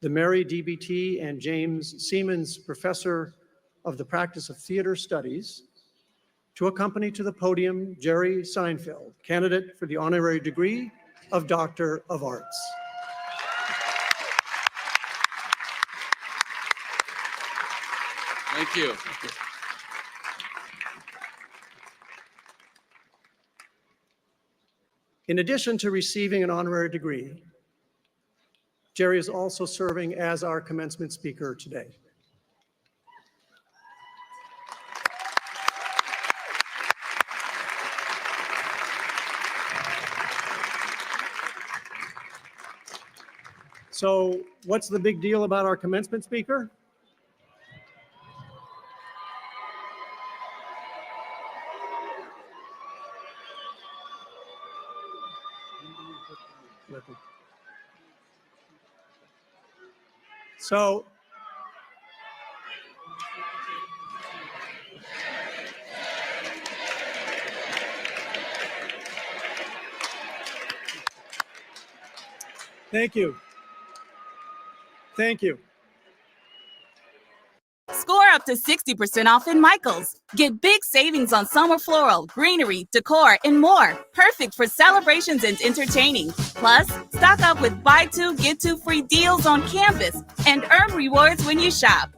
the Mary DBT and James Siemens Professor of the Practice of Theater Studies, to accompany to the podium Jerry Seinfeld, candidate for the honorary degree of Doctor of Arts. Thank you. In addition to receiving an honorary degree, Jerry is also serving as our commencement speaker today. So, what's the big deal about our commencement speaker? So, thank you. Thank you. Score up to 60% off in Michael's. Get big savings on summer floral, greenery, decor, and more. Perfect for celebrations and entertaining. Plus, stock up with buy two, get two free deals on campus and earn rewards when you shop.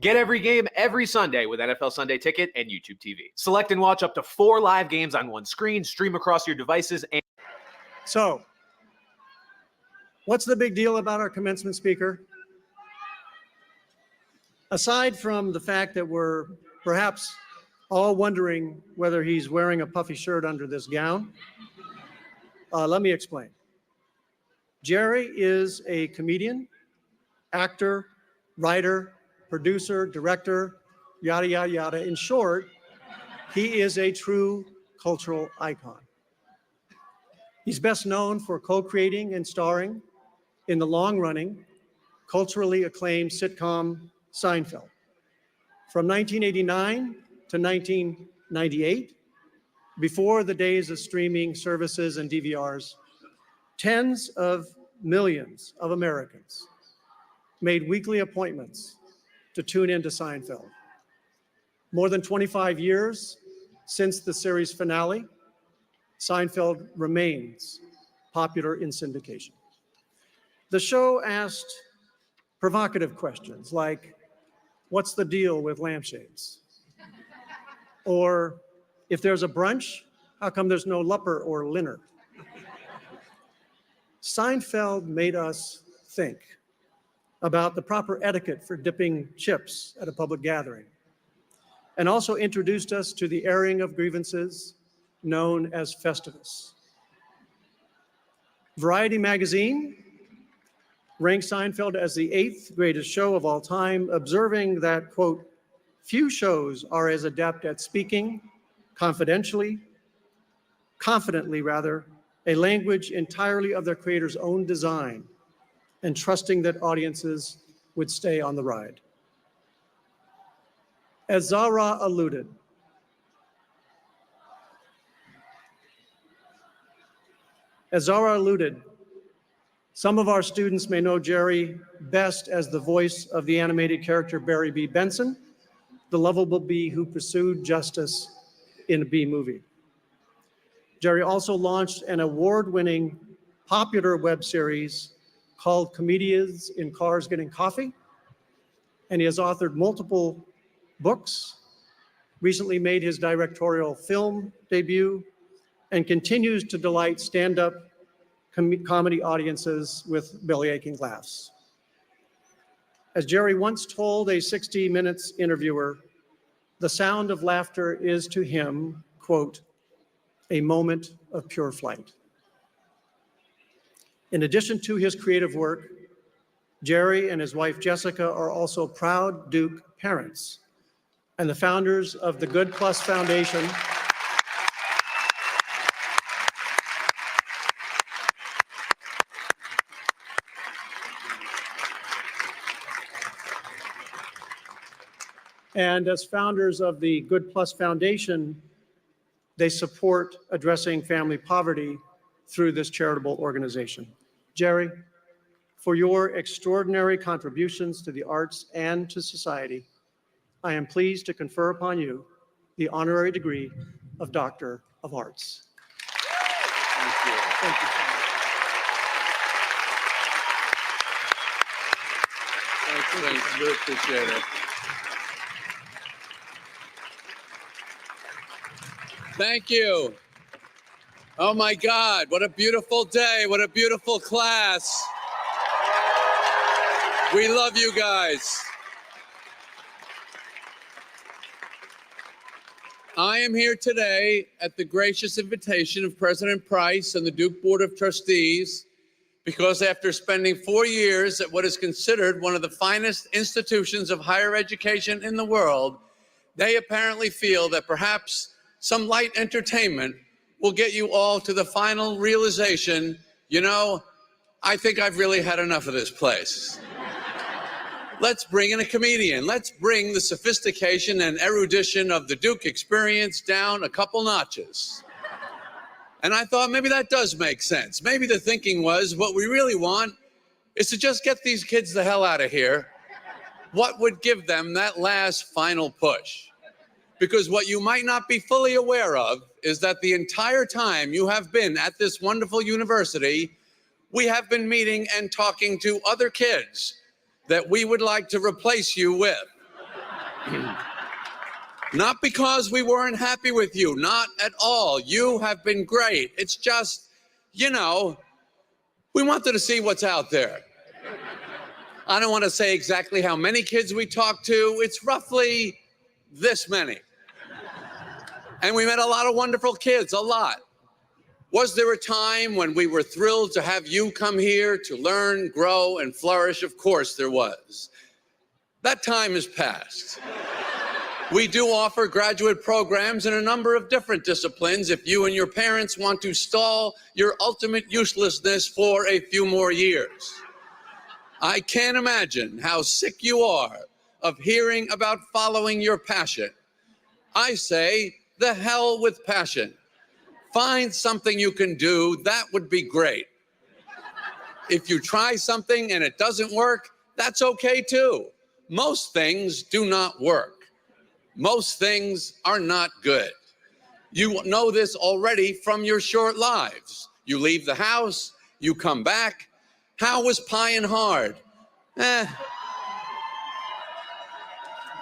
Get every game every Sunday with NFL Sunday Ticket and YouTube TV. Select and watch up to 4 live games on one screen, stream across your devices, and... So, what's the big deal about our commencement speaker? Aside from the fact that we're perhaps all wondering whether he's wearing a puffy shirt under this gown, let me explain. Jerry is a comedian, actor, writer, producer, director, yada, yada, yada. In short, he is a true cultural icon. He's best known for co-creating and starring in the long-running, culturally acclaimed sitcom Seinfeld. From 1989 to 1998, before the days of streaming services and DVRs, tens of millions of Americans made weekly appointments to tune into Seinfeld. More than 25 years since the series finale, Seinfeld remains popular in syndication. The show asked provocative questions like, what's the deal with lampshades? Or, if there's a brunch, how come there's no lupper or linner? Seinfeld made us think about the proper etiquette for dipping chips at a public gathering, and also introduced us to the airing of grievances known as Festivus. Variety magazine ranked Seinfeld as the 8th greatest show of all time, observing that, quote, few shows are as adept at speaking confidently, a language entirely of their creator's own design, and trusting that audiences would stay on the ride. As Zara alluded, some of our students may know Jerry best as the voice of the animated character Barry B. Benson, the lovable bee who pursued justice in a bee movie. Jerry also launched an award-winning popular web series called Comedians in Cars Getting Coffee, and he has authored multiple books, recently made his directorial film debut, and continues to delight stand-up comedy audiences with belly-aching laughs. As Jerry once told a 60 Minutes interviewer, the sound of laughter is to him, quote, a moment of pure flight. In addition to his creative work, Jerry and his wife Jessica are also proud Duke parents and the founders of the Good Plus Foundation, and as founders of the Good Plus Foundation, they support addressing family poverty through this charitable organization. Jerry, for your extraordinary contributions to the arts and to society, I am pleased to confer upon you the honorary degree of Doctor of Arts. Thank you. Thank you. Thanks. Really appreciate it. Thank you. Oh my God, what a beautiful day. What a beautiful class. We love you guys. I am here today at the gracious invitation of President Price and the Duke Board of Trustees because after spending 4 years at what is considered one of the finest institutions of higher education in the world, they apparently feel that perhaps some light entertainment will get you all to the final realization, you know, I think I've really had enough of this place. Let's bring in a comedian. Let's bring the sophistication and erudition of the Duke experience down a couple notches. And I thought maybe that does make sense. Maybe the thinking was what we really want is to just get these kids the hell out of here. What would give them that last final push? Because what you might not be fully aware of is that the entire time you have been at this wonderful university, we have been meeting and talking to other kids that we would like to replace you with. Not because we weren't happy with you, not at all. You have been great. It's just, you know, we wanted to see what's out there. I don't want to say exactly how many kids we talked to. It's roughly this many. And we met a lot of wonderful kids, a lot. Was there a time when we were thrilled to have you come here to learn, grow, and flourish? Of course there was. That time has passed. We do offer graduate programs in a number of different disciplines if you and your parents want to stall your ultimate uselessness for a few more years. I can't imagine how sick you are of hearing about following your passion. I say, the hell with passion. Find something you can do, that would be great. If you try something and it doesn't work, that's okay too. Most things do not work. Most things are not good. You know this already from your short lives. You leave the house, you come back. How was Pie Hard? It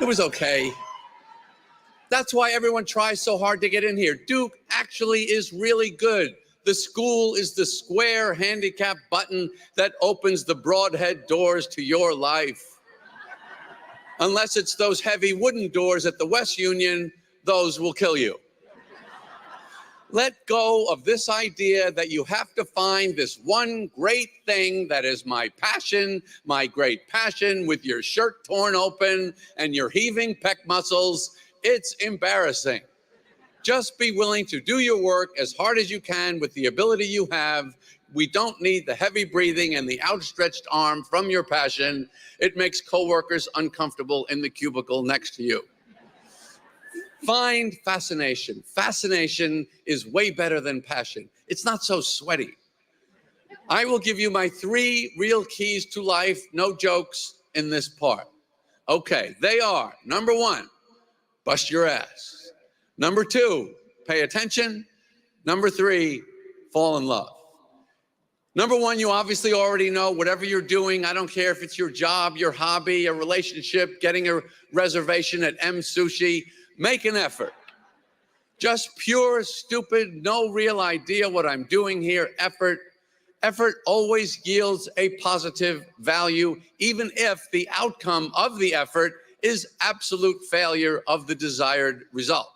was okay. That's why everyone tries so hard to get in here. Duke actually is really good. The school is the square handicap button that opens the broadhead doors to your life. Unless it's those heavy wooden doors at the West Union, those will kill you. Let go of this idea that you have to find this one great thing that is my passion, my great passion, with your shirt torn open and your heaving pec muscles. It's embarrassing. Just be willing to do your work as hard as you can with the ability you have. We don't need the heavy breathing and the outstretched arm from your passion. It makes coworkers uncomfortable in the cubicle next to you. Find fascination. Fascination is way better than passion. It's not so sweaty. I will give you my 3 real keys to life, no jokes in this part. Okay, they are, number 1, bust your ass. Number 2, pay attention. Number 3, fall in love. Number 1, you obviously already know whatever you're doing. I don't care if it's your job, your hobby, a relationship, getting a reservation at M Sushi, make an effort. Just pure, stupid, no real idea what I'm doing here effort. Effort always yields a positive value, even if the outcome of the effort is absolute failure of the desired result.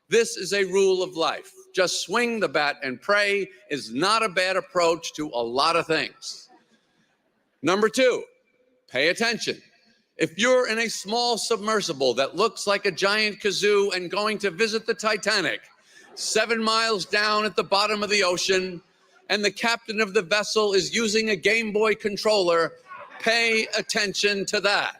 This is a rule of life. Just swing the bat and pray is not a bad approach to a lot of things. Number 2, pay attention. If you're in a small submersible that looks like a giant kazoo and going to visit the Titanic, 7 miles down at the bottom of the ocean, and the captain of the vessel is using a Game Boy controller, pay attention to that.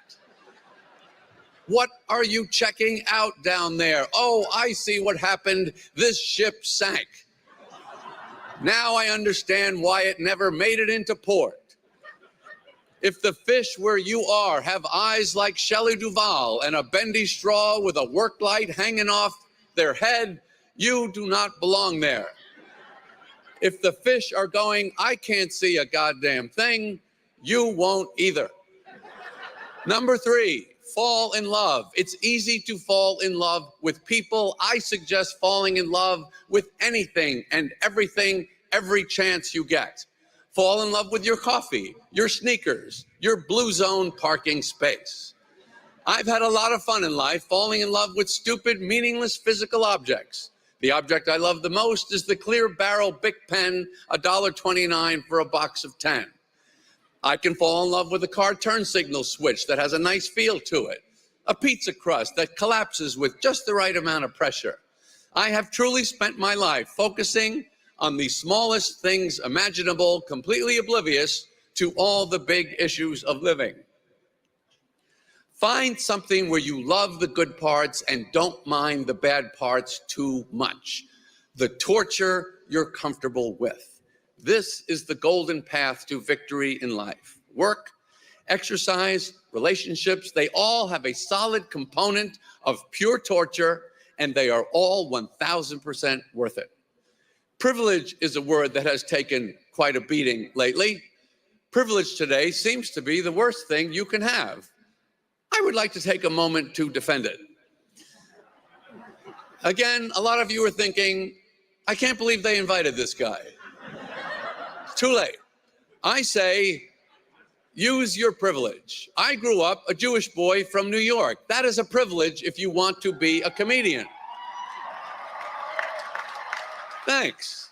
What are you checking out down there? Oh, I see what happened. This ship sank. Now I understand why it never made it into port. If the fish where you are have eyes like Shelley Duvall and a bendy straw with a work light hanging off their head, you do not belong there. If the fish are going, I can't see a goddamn thing, you won't either. Number 3, fall in love. It's easy to fall in love with people. I suggest falling in love with anything and everything every chance you get. Fall in love with your coffee, your sneakers, your blue zone parking space. I've had a lot of fun in life falling in love with stupid, meaningless physical objects. The object I love the most is the clear barrel Bic pen, $1.29 for a box of 10. I can fall in love with a car turn signal switch that has a nice feel to it, a pizza crust that collapses with just the right amount of pressure. I have truly spent my life focusing on the smallest things imaginable, completely oblivious to all the big issues of living. Find something where you love the good parts and don't mind the bad parts too much. The torture you're comfortable with. This is the golden path to victory in life. Work, exercise, relationships, they all have a solid component of pure torture, and they are all 1,000% worth it. Privilege is a word that has taken quite a beating lately. Privilege today seems to be the worst thing you can have. I would like to take a moment to defend it. Again, a lot of you are thinking, I can't believe they invited this guy. It's too late. I say, use your privilege. I grew up a Jewish boy from New York. That is a privilege if you want to be a comedian. Thanks.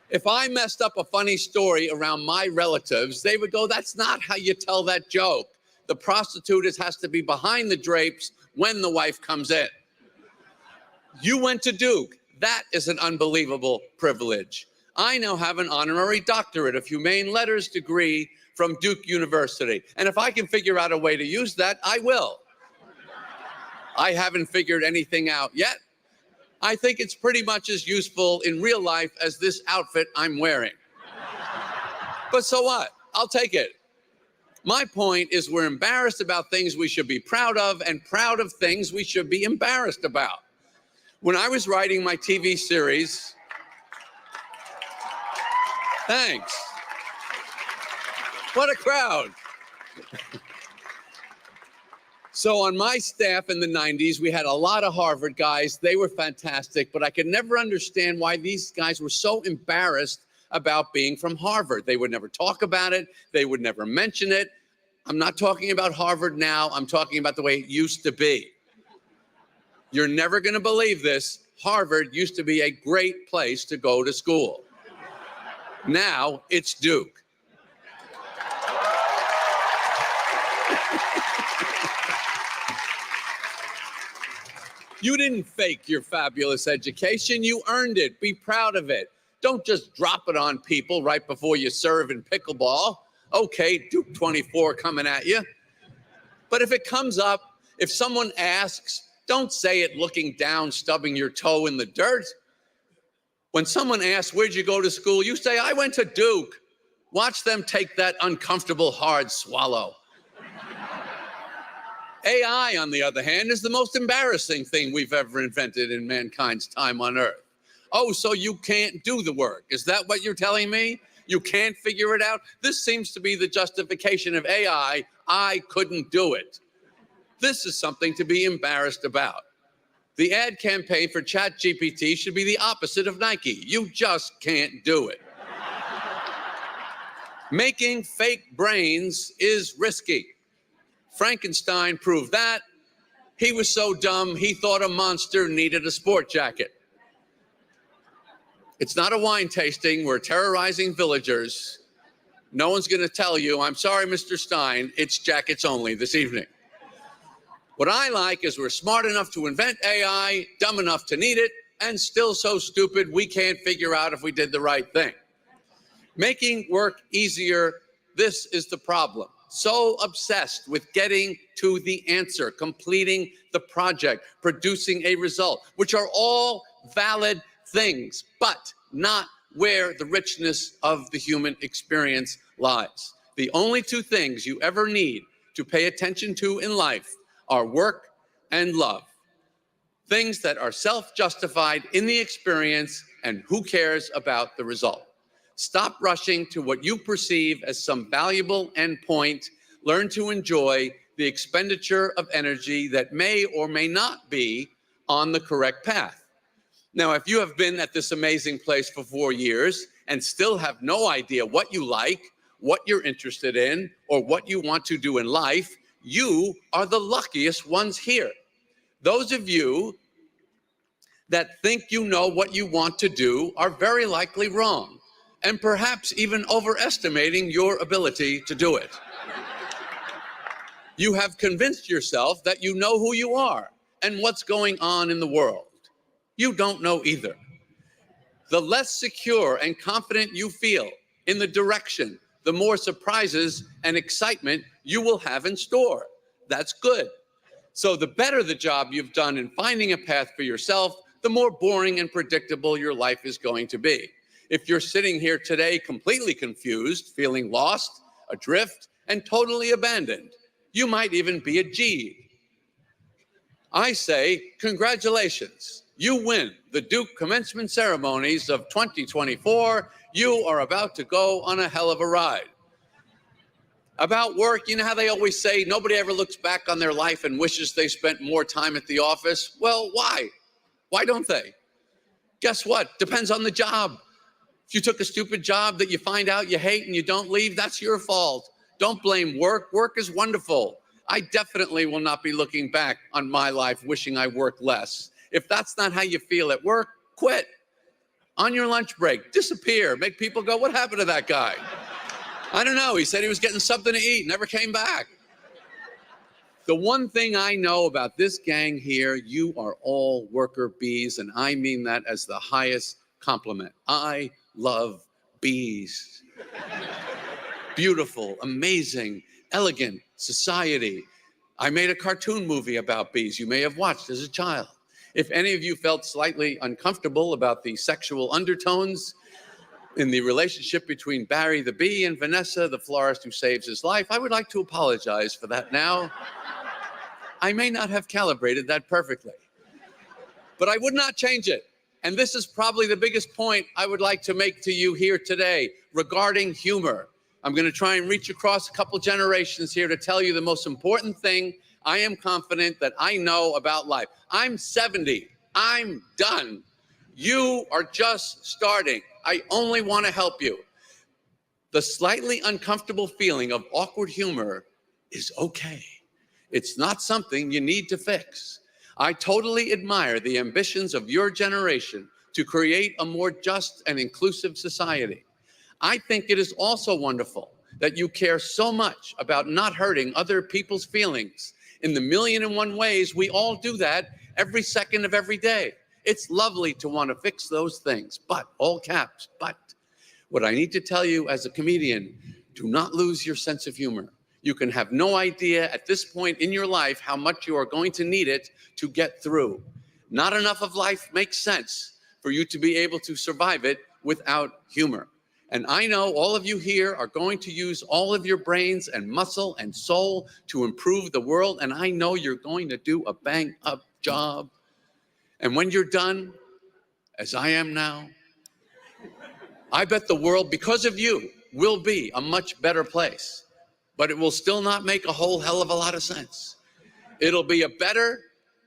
If I messed up a funny story around my relatives, they would go, that's not how you tell that joke. The prostitute has to be behind the drapes when the wife comes in. You went to Duke. That is an unbelievable privilege. I now have an honorary doctorate of humane letters degree from Duke University. And if I can figure out a way to use that, I will. I haven't figured anything out yet. I think it's pretty much as useful in real life as this outfit I'm wearing. But so what? I'll take it. My point is we're embarrassed about things we should be proud of and proud of things we should be embarrassed about. When I was writing my TV series, thanks. What a crowd. So on my staff in the 90s, we had a lot of Harvard guys. They were fantastic, but I could never understand why these guys were so embarrassed about being from Harvard. They would never talk about it. They would never mention it. I'm not talking about Harvard now. I'm talking about the way it used to be. You're never going to believe this. Harvard used to be a great place to go to school. Now it's Duke. You didn't fake your fabulous education. You earned it. Be proud of it. Don't just drop it on people right before you serve in pickleball. Okay, Duke 24 coming at you. But if it comes up, if someone asks, don't say it looking down, stubbing your toe in the dirt. When someone asks, where'd you go to school? You say, I went to Duke. Watch them take that uncomfortable, hard swallow. AI, on the other hand, is the most embarrassing thing we've ever invented in mankind's time on Earth. Oh, so you can't do the work. Is that what you're telling me? You can't figure it out? This seems to be the justification of AI. I couldn't do it. This is something to be embarrassed about. The ad campaign for ChatGPT should be the opposite of Nike. You just can't do it. Making fake brains is risky. Frankenstein proved that. He was so dumb, he thought a monster needed a sport jacket. It's not a wine tasting. We're terrorizing villagers. No one's going to tell you, I'm sorry, Mr. Stein, it's jackets only this evening. What I like is we're smart enough to invent AI, dumb enough to need it, and still so stupid we can't figure out if we did the right thing. Making work easier, this is the problem. So obsessed with getting to the answer, completing the project, producing a result, which are all valid things, but not where the richness of the human experience lies. The only two things you ever need to pay attention to in life are work and love. Things that are self-justified in the experience, and who cares about the result? Stop rushing to what you perceive as some valuable endpoint. Learn to enjoy the expenditure of energy that may or may not be on the correct path. Now, if you have been at this amazing place for 4 years and still have no idea what you like, what you're interested in, or what you want to do in life, you are the luckiest ones here. Those of you that think you know what you want to do are very likely wrong, and perhaps even overestimating your ability to do it. You have convinced yourself that you know who you are and what's going on in the world. You don't know either. The less secure and confident you feel in the direction, the more surprises and excitement you will have in store. That's good. So the better the job you've done in finding a path for yourself, the more boring and predictable your life is going to be. If you're sitting here today completely confused, feeling lost, adrift, and totally abandoned, you might even be a G. I say, congratulations. You win the Duke commencement ceremonies of 2024. You are about to go on a hell of a ride. About work, you know how they always say nobody ever looks back on their life and wishes they spent more time at the office? Well, why? Why don't they? Guess what? Depends on the job. If you took a stupid job that you find out you hate and you don't leave, that's your fault. Don't blame work. Work is wonderful. I definitely will not be looking back on my life wishing I worked less. If that's not how you feel at work, quit. On your lunch break, disappear. Make people go, what happened to that guy? I don't know. He said he was getting something to eat, never came back. The one thing I know about this gang here, you are all worker bees, and I mean that as the highest compliment. I love bees. Beautiful, amazing, elegant society. I made a cartoon movie about bees you may have watched as a child. If any of you felt slightly uncomfortable about the sexual undertones in the relationship between Barry the bee and Vanessa, the florist who saves his life, I would like to apologize for that now. I may not have calibrated that perfectly, but I would not change it. And this is probably the biggest point I would like to make to you here today regarding humor. I'm going to try and reach across a couple generations here to tell you the most important thing I am confident that I know about life. I'm 70. I'm done. You are just starting. I only want to help you. The slightly uncomfortable feeling of awkward humor is okay. It's not something you need to fix. I totally admire the ambitions of your generation to create a more just and inclusive society. I think it is also wonderful that you care so much about not hurting other people's feelings. In the 1,000,001 ways, we all do that every second of every day. It's lovely to want to fix those things, but, all caps, but, what I need to tell you as a comedian, do not lose your sense of humor. You can have no idea at this point in your life how much you are going to need it to get through. Not enough of life makes sense for you to be able to survive it without humor. And I know all of you here are going to use all of your brains and muscle and soul to improve the world, and I know you're going to do a bang-up job. And when you're done, as I am now, I bet the world, because of you, will be a much better place. But it will still not make a whole hell of a lot of sense. It'll be a better,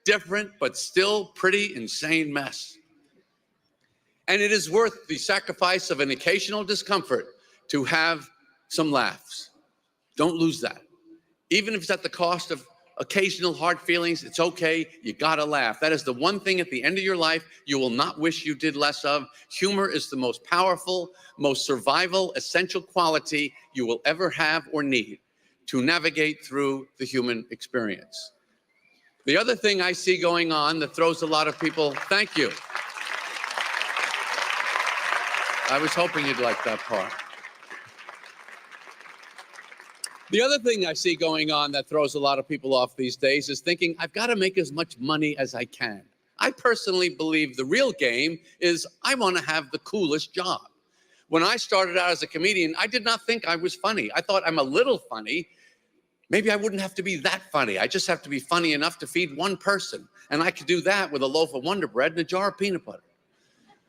different, but still pretty insane mess. And it is worth the sacrifice of an occasional discomfort to have some laughs. Don't lose that. Even if it's at the cost of occasional hard feelings, it's okay. You gotta laugh. That is the one thing at the end of your life you will not wish you did less of. Humor is the most powerful, most survival, essential quality you will ever have or need to navigate through the human experience. The other thing I see going on that throws a lot of people, thank you. I was hoping you'd like that part. The other thing I see going on that throws a lot of people off these days is thinking, I've got to make as much money as I can. I personally believe the real game is I want to have the coolest job. When I started out as a comedian, I did not think I was funny. I thought I'm a little funny. Maybe I wouldn't have to be that funny. I just have to be funny enough to feed one person. And I could do that with a loaf of Wonder Bread and a jar of peanut butter.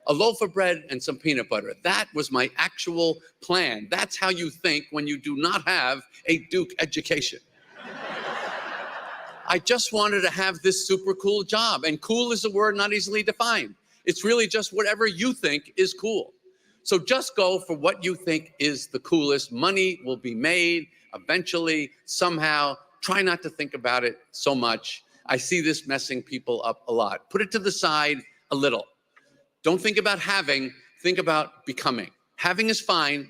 A loaf of bread and some peanut butter. That was my actual plan. That's how you think when you do not have a Duke education. I just wanted to have this super cool job. And cool is a word not easily defined. It's really just whatever you think is cool. So just go for what you think is the coolest. Money will be made eventually, somehow. Try not to think about it so much. I see this messing people up a lot. Put it to the side a little. Don't think about having, think about becoming. Having is fine,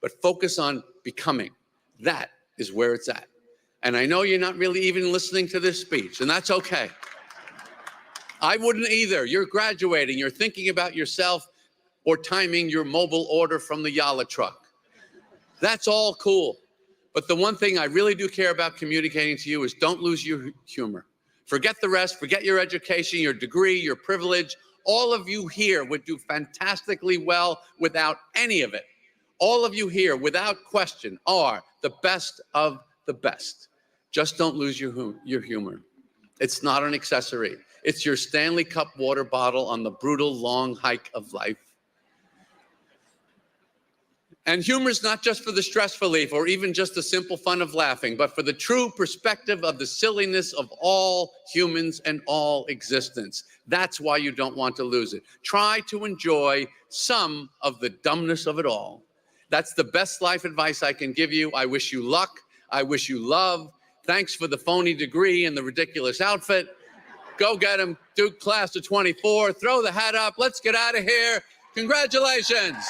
but focus on becoming. That is where it's at. And I know you're not really even listening to this speech, and that's okay. I wouldn't either. You're graduating, you're thinking about yourself or timing your mobile order from the Yalla truck. That's all cool. But the one thing I really do care about communicating to you is don't lose your humor. Forget the rest, forget your education, your degree, your privilege. All of you here would do fantastically well without any of it. All of you here, without question, are the best of the best. Just don't lose your humor. It's not an accessory. It's your Stanley Cup water bottle on the brutal long hike of life. And humor is not just for the stress relief or even just the simple fun of laughing, but for the true perspective of the silliness of all humans and all existence. That's why you don't want to lose it. Try to enjoy some of the dumbness of it all. That's the best life advice I can give you. I wish you luck. I wish you love. Thanks for the phony degree and the ridiculous outfit. Go get him, Duke class of 24. Throw the hat up. Let's get out of here. Congratulations.